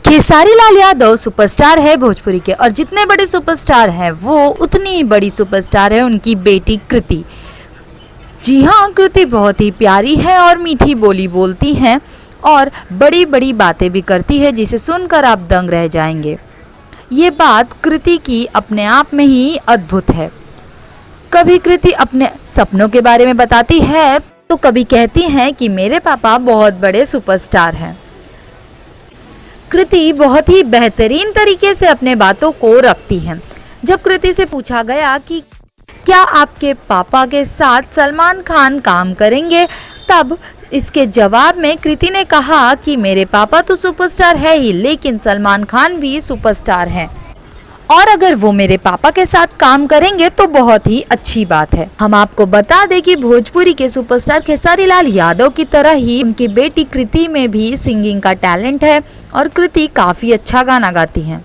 Khesari Lal Yadav superstar है भोजपुरी के, और जितने बड़े सुपरस्टार हैं वो उतनी ही बड़ी सुपरस्टार है उनकी बेटी कृति। जी हाँ, कृति बहुत ही प्यारी है और मीठी बोली बोलती हैं और बड़ी बड़ी बातें भी करती है जिसे सुनकर आप दंग रह जाएंगे। ये बात कृति की अपने आप में ही अद्भुत है। कभी कृति अपने सपनों के बारे में बताती है तो कभी कहती हैं कि मेरे पापा बहुत बड़े सुपरस्टार हैं। कृति बहुत ही बेहतरीन तरीके से अपने बातों को रखती है। जब कृति से पूछा गया कि क्या आपके पापा के साथ सलमान खान काम करेंगे, तब इसके जवाब में कृति ने कहा कि मेरे पापा तो सुपरस्टार है ही, लेकिन सलमान खान भी सुपरस्टार हैं और अगर वो मेरे पापा के साथ काम करेंगे तो बहुत ही अच्छी बात है। हम आपको बता दें कि भोजपुरी के सुपरस्टार खेसारी लाल यादव की तरह ही उनकी बेटी कृति में भी सिंगिंग का टैलेंट है और कृति काफी अच्छा गाना गाती हैं।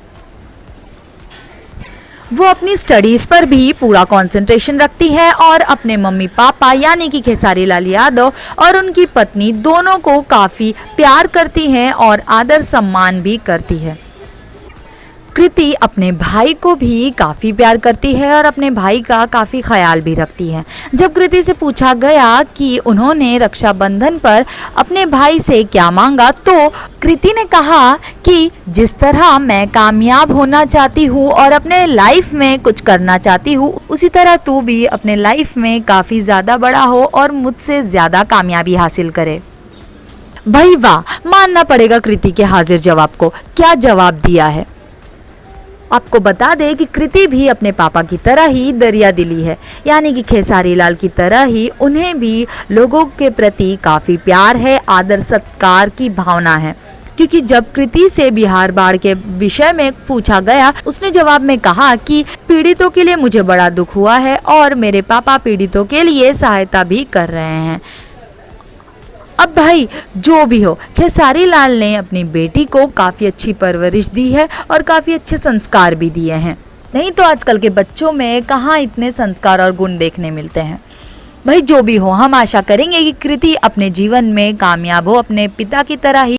वो अपनी स्टडीज पर भी पूरा कंसंट्रेशन रखती है और अपने मम्मी पापा यानी कि खेसारी लाल यादव और उनकी पत्नी दोनों को काफी प्यार करती हैं और आदर सम्मान भी करती है। कृति अपने भाई को भी काफी प्यार करती है और अपने भाई का काफी ख्याल भी रखती है। जब कृति से पूछा गया कि उन्होंने रक्षाबंधन पर अपने भाई से क्या मांगा, तो कृति ने कहा कि जिस तरह मैं कामयाब होना चाहती हूँ और अपने लाइफ में कुछ करना चाहती हूँ, उसी तरह तू भी अपने लाइफ में काफी ज्यादा बड़ा हो और मुझसे ज्यादा कामयाबी हासिल करे। भाई वाह, मानना पड़ेगा कृति के हाजिर जवाब को। क्या जवाब दिया है। आपको बता दें कि कृति भी अपने पापा की तरह ही दरिया दिली है, यानी कि खेसारी लाल की तरह ही उन्हें भी लोगों के प्रति काफी प्यार है, आदर सत्कार की भावना है। क्योंकि जब कृति से बिहार बाढ़ के विषय में पूछा गया, उसने जवाब में कहा कि पीड़ितों के लिए मुझे बड़ा दुख हुआ है और मेरे पापा पीड़ितों के लिए सहायता भी कर रहे हैं। अब भाई जो भी हो, खेसारी लाल ने अपनी बेटी को काफी अच्छी परवरिश दी है और काफी अच्छे संस्कार भी दिए हैं। नहीं तो आजकल के बच्चों में कहाँ इतने संस्कार और गुण देखने मिलते हैं। भाई जो भी हो, हम आशा करेंगे कि कृति अपने जीवन में कामयाब हो, अपने पिता की तरह ही।